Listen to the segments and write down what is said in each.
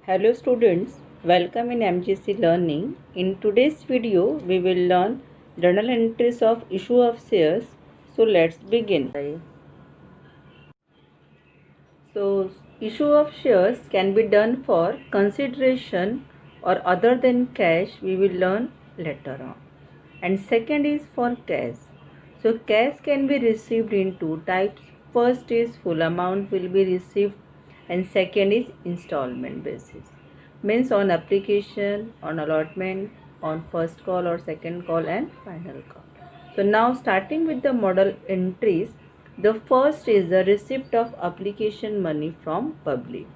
Hello students, welcome in MGC Learning. In today's video, we will learn journal entries of issue of shares. So let's begin. So issue of shares can be done for consideration or other than cash. We will learn later on. And second is for cash. So cash can be received in two types. First is full amount will be received and second is installment basis. Means on application, on allotment, on first call or second call and final call. So now starting with the model entries, the first is the receipt of application money from public.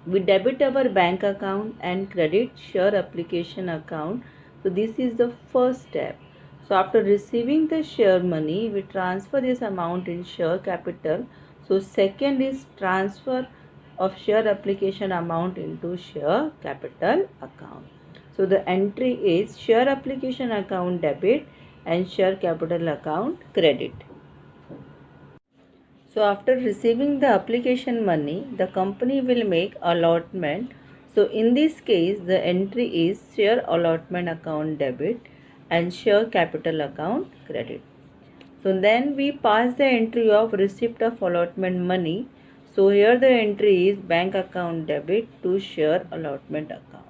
We debit our bank account and credit share application account. So this is the first step. So after receiving the share money, we transfer this amount in share capital. So second is transfer of share application amount into share capital account. So the entry is share application account debit and share capital account credit. So after receiving the application money, the company will make allotment. So in this case, the entry is share allotment account debit and share capital account credit. So then we pass the entry of receipt of allotment money. So here the entry is bank account debit to share allotment account.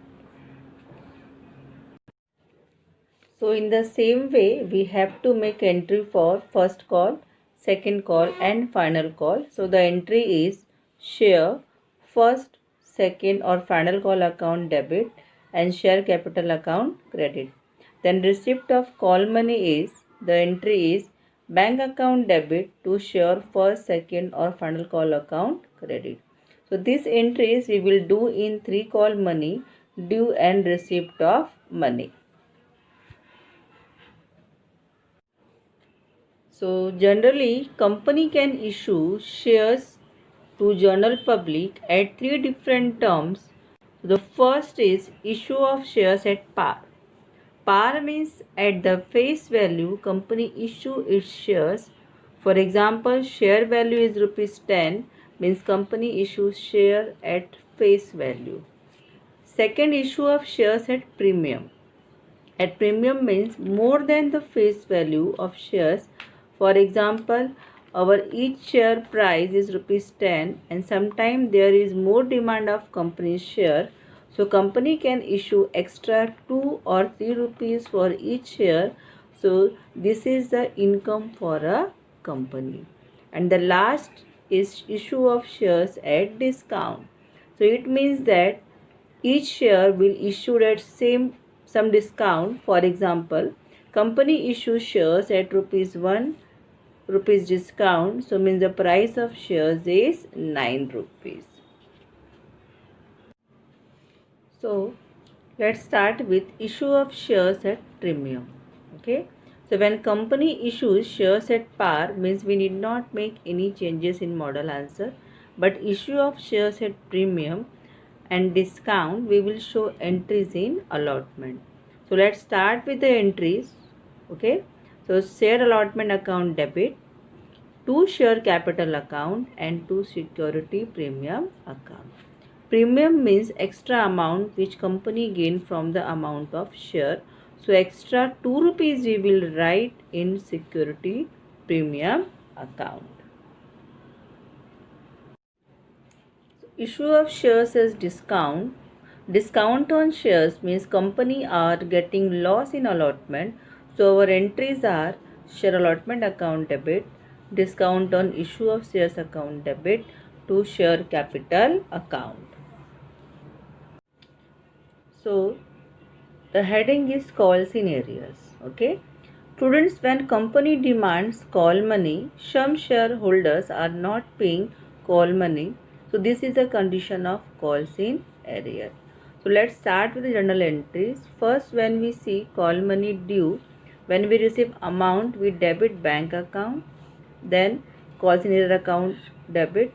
So in the same way, we have to make entry for first call, second call and final call. So the entry is share first, second or final call account debit and share capital account credit. Then receipt of call money is, the entry is bank account debit to share first, second or final call account credit. So these entries we will do in three call money, due and receipt of money. So generally company can issue shares to general public at three different terms. The first is issue of shares at par. Par means at the face value company issue its shares. For example, share value is rupees 10 means company issues share at face value. Second, issue of shares at premium. At premium means more than the face value of shares. For example, our each share price is rupees 10 and sometimes there is more demand of company's share. So company can issue extra 2 or 3 rupees for each share. So this is the income for a company. And the last is issue of shares at discount. So it means that each share will issued at some discount. For example, company issues shares at rupees 1 rupees discount. So means the price of shares is 9 rupees. So let's start with issue of shares at premium. Okay. So when company issues shares at par means we need not make any changes in model answer, but issue of shares at premium and discount we will show entries in allotment. So let's start with the entries. Okay. So share allotment account debit, to share capital account and to security premium account. Premium means extra amount which company gain from the amount of share. So extra 2 rupees we will write in security premium account. Issue of shares as discount. Discount on shares means company are getting loss in allotment. So our entries are share allotment account debit, discount on issue of shares account debit to share capital account. So the heading is call scenarios. Okay. Students, when company demands call money, some shareholders are not paying call money. So this is a condition of calls in arrear. So let's start with the journal entries. First, when we see call money due, when we receive amount, we debit bank account. Then calls in arrear account debit.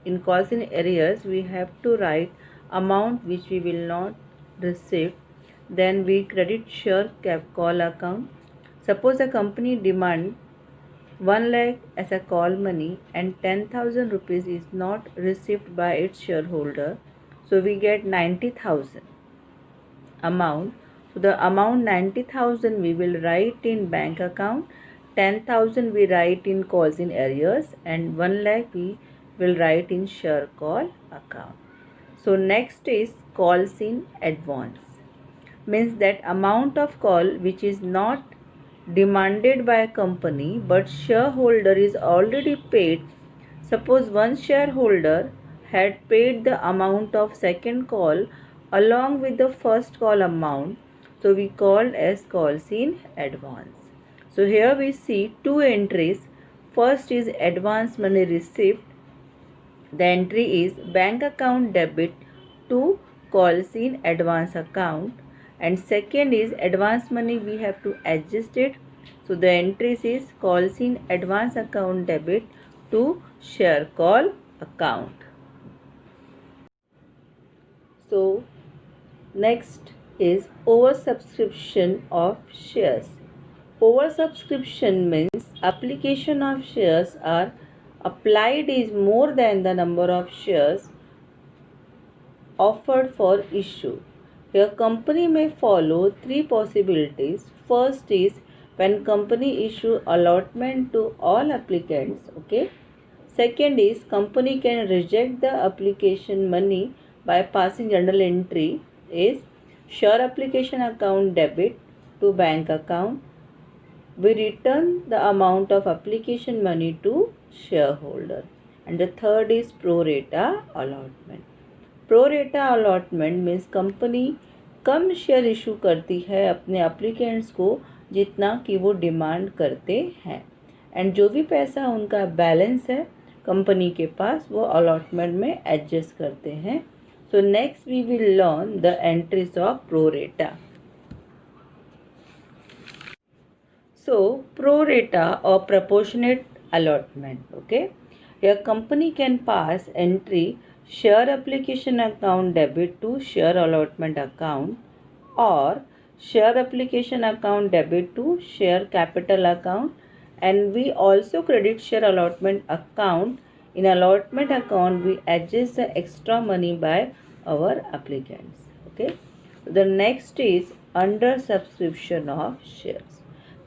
In calls in arrears, we have to write amount which we will not receive. Then we credit share call account. Suppose a company demand 1 lakh as a call money and 10,000 rupees is not received by its shareholder. So we get 90,000 amount. So the amount 90,000 we will write in bank account, 10,000 we write in calls in arrears, and 1 lakh we will write in share call account. So next is calls in advance. Means that amount of call which is not demanded by a company but shareholder is already paid. Suppose one shareholder had paid the amount of second call along with the first call amount, so we called as calls in advance. So here we see two entries. First is advance money received. The entry is bank account debit to calls in advance account, and second is advance money we have to adjust it. So the entries is calls in advance account debit to share call account. So next is oversubscription of shares. Oversubscription means application of shares are applied is more than the number of shares offered for issue. Here company may follow three possibilities. First is when company issue allotment to all applicants. Okay. Second is company can reject the application money by passing journal entry is share application account debit to bank account. We return the amount of application money to shareholder. And the third is pro rata allotment. Pro रेटा allotment means company कम share issue करती है अपने applicants को जितना कि वो demand करते हैं, एंड जो भी पैसा उनका बैलेंस है कंपनी के पास वो अलॉटमेंट में एडजस्ट करते हैं. So next we will learn the entries of pro rata. So pro rata or proportionate allotment. Okay, your company can pass entry share application account debit to share allotment account or share application account debit to share capital account, and we also credit share allotment account. In allotment account we adjust the extra money by our applicants. Okay, the next is under subscription of shares.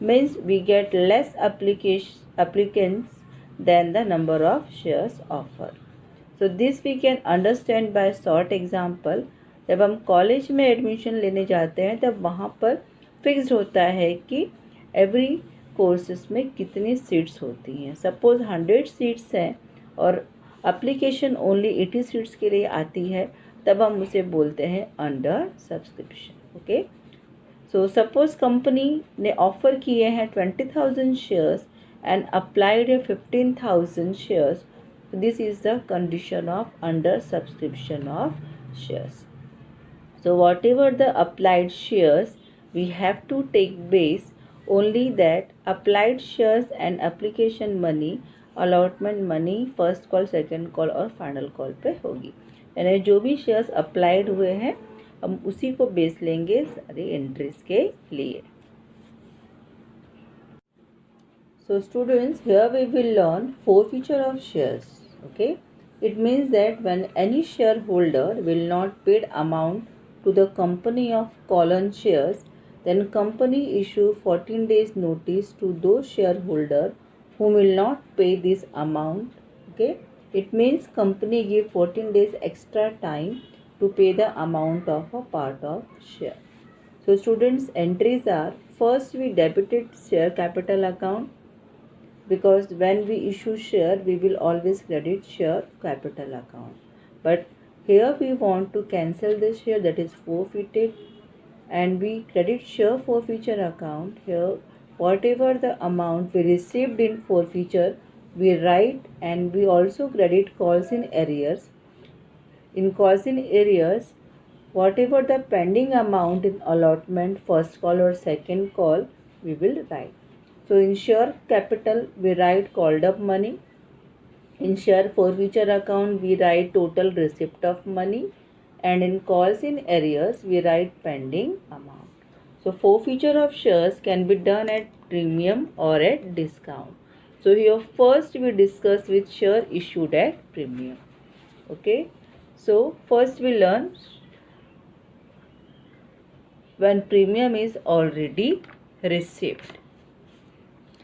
Means we get less applicants than the number of shares offered. So this we can understand by short example. जब हम college में admission लेने जाते हैं तब वहाँ पर fix होता है कि एवरी कोर्सेस में कितनी सीट्स होती हैं. सपोज 100 सीट्स हैं और एप्लीकेशन ओनली 80 सीट्स के लिए आती है, तब हम उसे बोलते हैं under subscription. Okay, so suppose company ने ऑफर किए हैं 20,000 shares and applied 15,000 shares. This is the condition of under subscription of shares. So whatever the applied shares we have to take base only that applied shares and application money allotment money first call, second call और final call पे होगी. यानी जो भी shares applied हुए हैं हम उसी को बेस लेंगे सारी एंट्रीज के लिए. So students, here we will learn forfeiture of shares. Okay, it means that when any shareholder will not paid amount to the company of colon shares, then company issue 14 days notice to those shareholder who will not pay this amount. Okay, it means company give 14 days extra time to pay the amount of a part of share. So students, entries are: first we debited share capital account, because when we issue share we will always credit share capital account, but here we want to cancel the share that is forfeited, and we credit share forfeiture account. Here whatever the amount we received in forfeiture we write, and we also credit calls in arrears. In calls in arrears, whatever the pending amount in allotment, first call or second call, we will write. So in share capital, we write called up money. In share forfeiture account, we write total receipt of money. And in calls in arrears, we write pending amount. So forfeiture of shares can be done at premium or at discount. So here first we discuss with share issued at premium. Okay. So first we learn when premium is already received.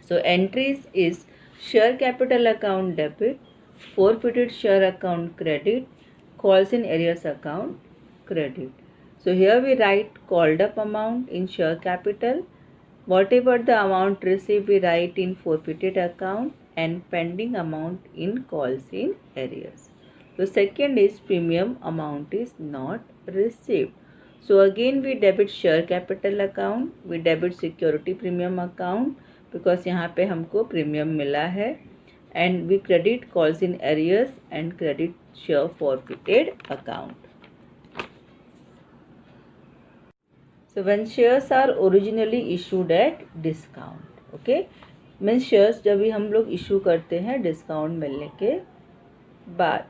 So entries is share capital account debit, forfeited share account credit, calls in arrears account credit. So here we write called up amount in share capital. Whatever the amount received we write in forfeited account, and pending amount in calls in arrears. The second is premium amount is not received. So again we debit share capital account, we debit security premium account because यहाँ पे हमको premium मिला है, and we credit calls in arrears and credit share forfeited account. So when shares are originally issued at discount, okay, means shares जब भी हम लोग issue करते हैं discount मिलने के बाद.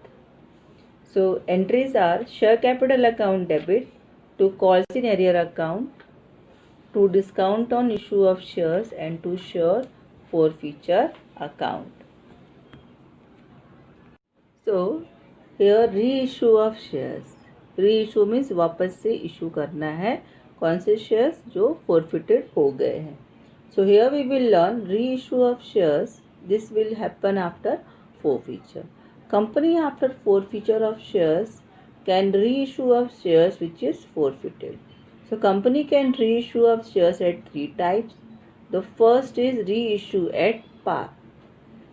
So entries are share capital account debit, to calls in arrear account, to discount on issue of shares, and to share forfeiture account. So here reissue of shares. Reissue means वापस से issue करना है कौन से shares जो forfeited हो गए हैं. So here we will learn reissue of shares. This will happen after forfeiture. Company after forfeiture of shares can reissue of shares which is forfeited. So company can reissue of shares at three types. The first is reissue at par.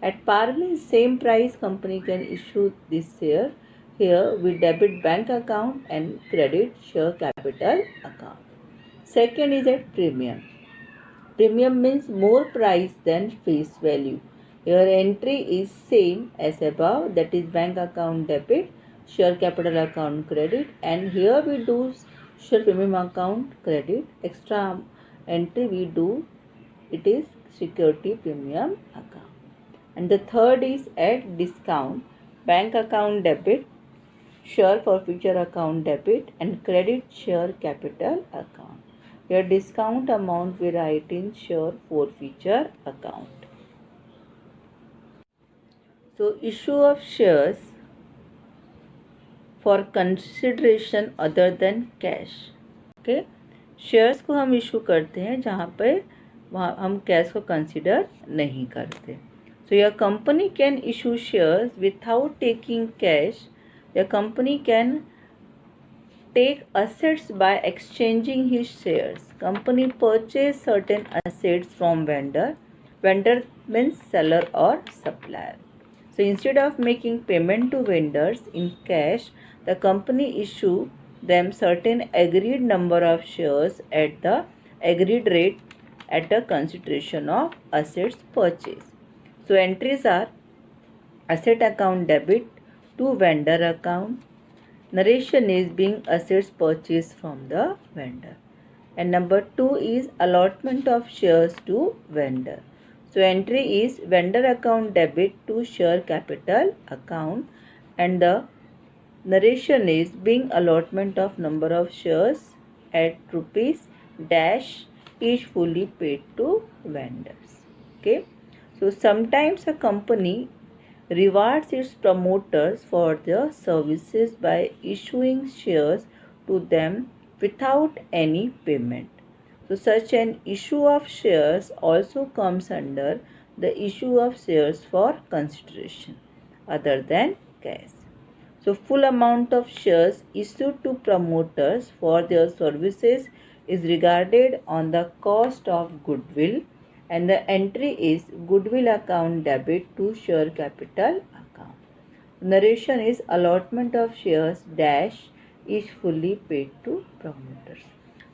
At par means same price company can issue this share. Here we debit bank account and credit share capital account. Second is at premium. Premium means more price than face value. Your entry is same as above, that is bank account debit, share capital account credit, and here we do share premium account credit. Extra entry we do, it is security premium account. And the third is at discount, bank account debit, share forfeiture account debit, and credit share capital account. Your discount amount we write in share forfeiture account. So issue of shares for consideration other than cash. Okay, shares को हम issue करते हैं जहाँ पे वहाँ हम cash को consider नहीं करते. So your company can issue shares without taking cash. Your company can take assets by exchanging his shares. Company purchase certain assets from vendor. Vendor means seller or supplier. So instead of making payment to vendors in cash, the company issue them certain agreed number of shares at the agreed rate at the consideration of assets purchase. So entries are asset account debit to vendor account. Narration is being assets purchased from the vendor. And number 2 is allotment of shares to vendor. So entry is vendor account debit to share capital account, and the narration is being allotment of number of shares at rupees dash is fully paid to vendors. Okay. So sometimes a company rewards its promoters for their services by issuing shares to them without any payment. So such an issue of shares also comes under the issue of shares for consideration other than cash. So full amount of shares issued to promoters for their services is regarded on the cost of goodwill, and the entry is goodwill account debit to share capital account. Narration is allotment of shares dash is fully paid to promoters.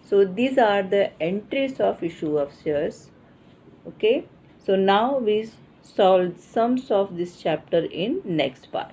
So these are the entries of issue of shares. Okay. So now we solve sums of this chapter in next part.